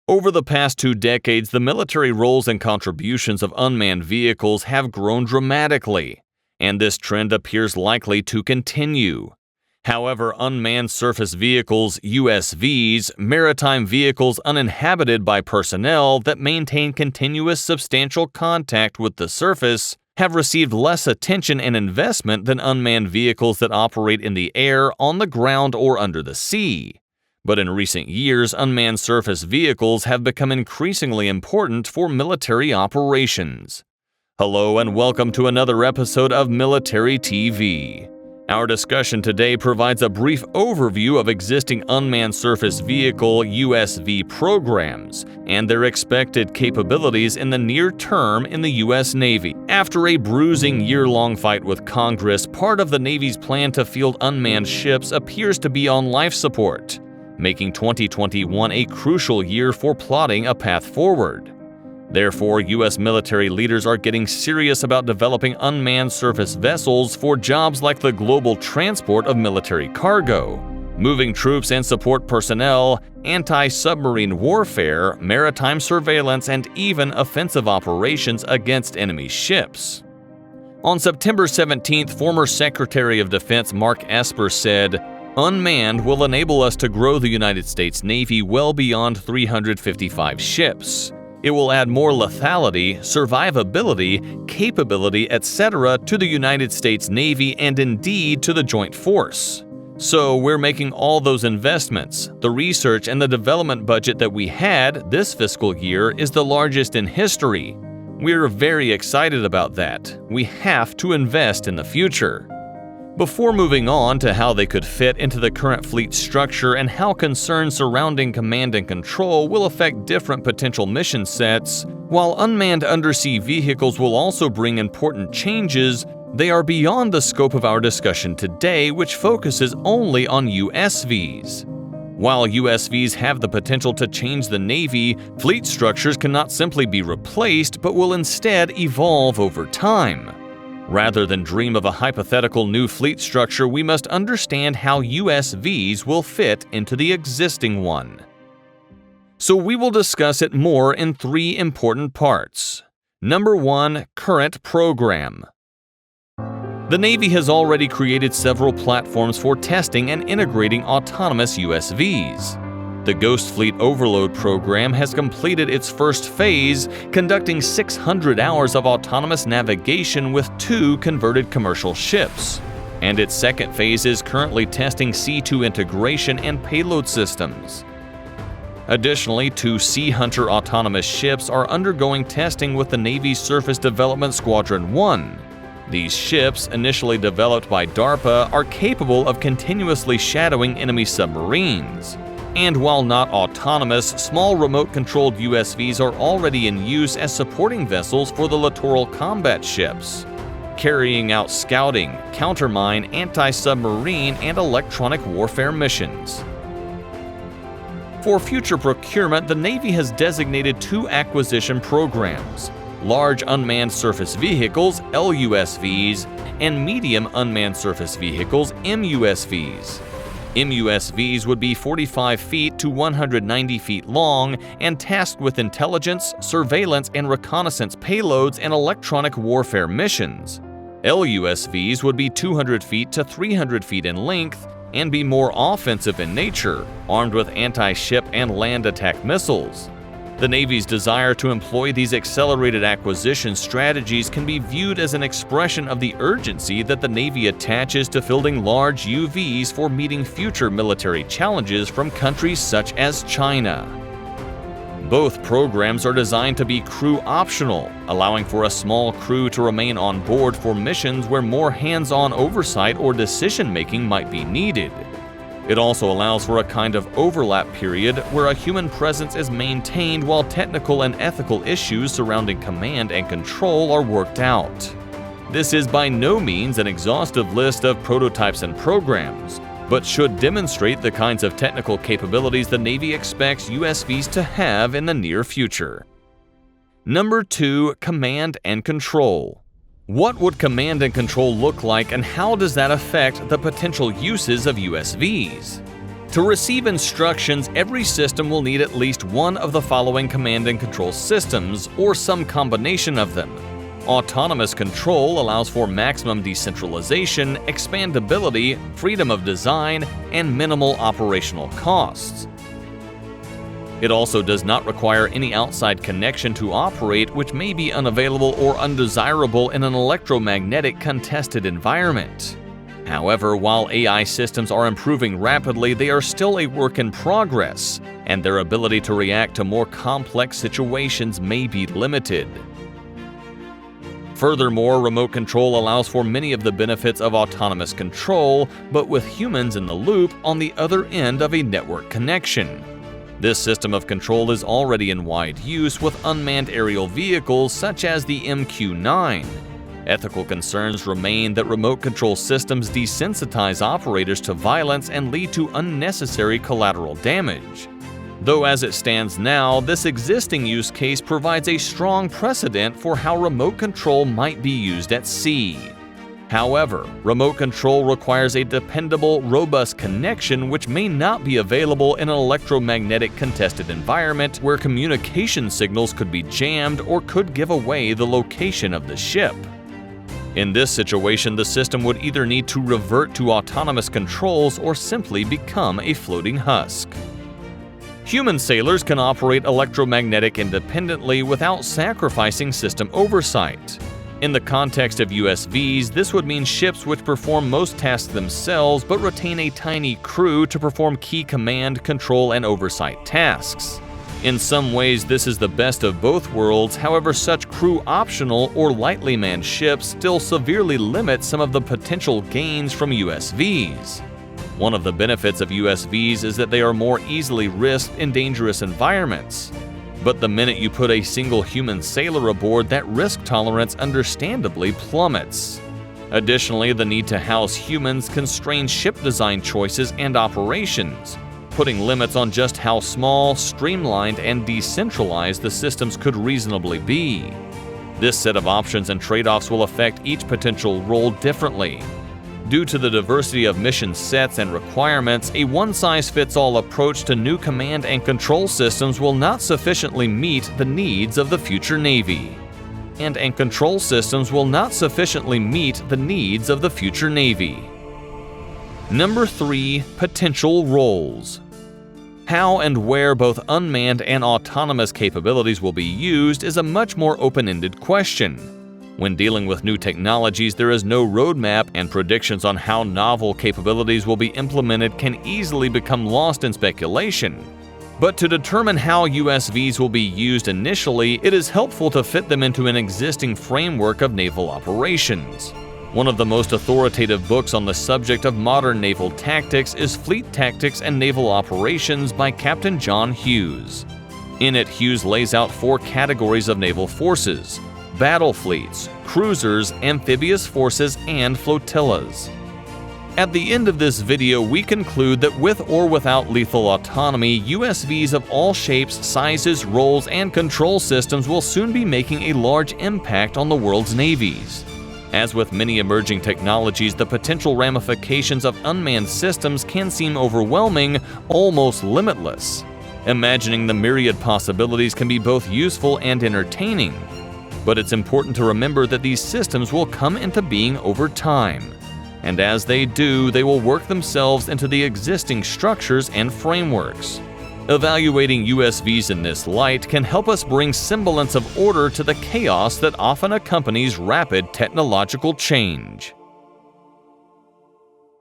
Over the past 2 decades, the military roles and contributions of unmanned vehicles have grown dramatically, and this trend appears likely to continue. However, unmanned surface vehicles, USVs, maritime vehicles uninhabited by personnel that maintain continuous substantial contact with the surface, have received less attention and investment than unmanned vehicles that operate in the air, on the ground, or under the sea. But in recent years, unmanned surface vehicles have become increasingly important for military operations. Hello and welcome to another episode of Military TV. Our discussion today provides a brief overview of existing unmanned surface vehicle USV programs and their expected capabilities in the near term in the U.S. Navy. After a bruising year-long fight with Congress, part of the Navy's plan to field unmanned ships appears to be on life support, making 2021 a crucial year for plotting a path forward. Therefore, U.S. military leaders are getting serious about developing unmanned surface vessels for jobs like the global transport of military cargo, moving troops and support personnel, anti-submarine warfare, maritime surveillance, and even offensive operations against enemy ships. On September 17th, former Secretary of Defense Mark Esper said, "Unmanned will enable us to grow the United States Navy well beyond 355 ships. It will add more lethality, survivability, capability, etc. to the United States Navy and indeed to the joint force. So we're making all those investments. The research and the development budget that we had this fiscal year is the largest in history. We're very excited about that. We have to invest in the future." Before moving on to how they could fit into the current fleet structure and how concerns surrounding command and control will affect different potential mission sets, while unmanned undersea vehicles will also bring important changes, they are beyond the scope of our discussion today, which focuses only on USVs. While USVs have the potential to change the Navy, fleet structures cannot simply be replaced but will instead evolve over time. Rather than dream of a hypothetical new fleet structure, we must understand how USVs will fit into the existing one. So we will discuss it more in 3 important parts. Number 1, current program. The Navy has already created several platforms for testing and integrating autonomous USVs. The Ghost Fleet Overload program has completed its first phase, conducting 600 hours of autonomous navigation with 2 converted commercial ships. And its second phase is currently testing C2 integration and payload systems. Additionally, 2 Sea Hunter autonomous ships are undergoing testing with the Navy's Surface Development Squadron 1. These ships, initially developed by DARPA, are capable of continuously shadowing enemy submarines. And while not autonomous, small remote-controlled USVs are already in use as supporting vessels for the littoral combat ships, carrying out scouting, countermine, anti-submarine, and electronic warfare missions. For future procurement, the Navy has designated 2 acquisition programs: Large Unmanned Surface Vehicles, LUSVs, and Medium Unmanned Surface Vehicles, MUSVs. MUSVs would be 45 feet to 190 feet long and tasked with intelligence, surveillance, and reconnaissance payloads and electronic warfare missions. LUSVs would be 200 feet to 300 feet in length and be more offensive in nature, armed with anti-ship and land attack missiles. The Navy's desire to employ these accelerated acquisition strategies can be viewed as an expression of the urgency that the Navy attaches to fielding large UVs for meeting future military challenges from countries such as China. Both programs are designed to be crew optional, allowing for a small crew to remain on board for missions where more hands-on oversight or decision-making might be needed. It also allows for a kind of overlap period where a human presence is maintained while technical and ethical issues surrounding command and control are worked out. This is by no means an exhaustive list of prototypes and programs, but should demonstrate the kinds of technical capabilities the Navy expects USVs to have in the near future. Number 2, command and control. What would command and control look like, and how does that affect the potential uses of USVs? To receive instructions, every system will need at least one of the following command and control systems, or some combination of them. Autonomous control allows for maximum decentralization, expandability, freedom of design, and minimal operational costs. It also does not require any outside connection to operate, which may be unavailable or undesirable in an electromagnetic contested environment. However, while AI systems are improving rapidly, they are still a work in progress, and their ability to react to more complex situations may be limited. Furthermore, remote control allows for many of the benefits of autonomous control, but with humans in the loop on the other end of a network connection. This system of control is already in wide use with unmanned aerial vehicles such as the MQ-9. Ethical concerns remain that remote control systems desensitize operators to violence and lead to unnecessary collateral damage. Though as it stands now, this existing use case provides a strong precedent for how remote control might be used at sea. However, remote control requires a dependable, robust connection which may not be available in an electromagnetic contested environment where communication signals could be jammed or could give away the location of the ship. In this situation, the system would either need to revert to autonomous controls or simply become a floating husk. Human sailors can operate electromagnetic independently without sacrificing system oversight. In the context of USVs, this would mean ships which perform most tasks themselves but retain a tiny crew to perform key command, control, and oversight tasks. In some ways, this is the best of both worlds. However, such crew-optional or lightly manned ships still severely limit some of the potential gains from USVs. One of the benefits of USVs is that they are more easily risked in dangerous environments. But the minute you put a single human sailor aboard, that risk tolerance understandably plummets. Additionally, the need to house humans constrains ship design choices and operations, putting limits on just how small, streamlined, and decentralized the systems could reasonably be. This set of options and trade-offs will affect each potential role differently. Due to the diversity of mission sets and requirements, a one-size-fits-all approach to new command and control systems will not sufficiently meet the needs of the future Navy. And control systems will not sufficiently meet the needs of the future Navy. Number 3. Potential roles. How and where both unmanned and autonomous capabilities will be used is a much more open-ended question. When dealing with new technologies, there is no roadmap, and predictions on how novel capabilities will be implemented can easily become lost in speculation. But to determine how USVs will be used initially, it is helpful to fit them into an existing framework of naval operations. One of the most authoritative books on the subject of modern naval tactics is Fleet Tactics and Naval Operations by Captain John Hughes. In it, Hughes lays out 4 categories of naval forces: battle fleets, cruisers, amphibious forces, and flotillas. At the end of this video, we conclude that with or without lethal autonomy, USVs of all shapes, sizes, roles, and control systems will soon be making a large impact on the world's navies. As with many emerging technologies, the potential ramifications of unmanned systems can seem overwhelming, almost limitless. Imagining the myriad possibilities can be both useful and entertaining. But it's important to remember that these systems will come into being over time. And as they do, they will work themselves into the existing structures and frameworks. Evaluating USVs in this light can help us bring semblance of order to the chaos that often accompanies rapid technological change.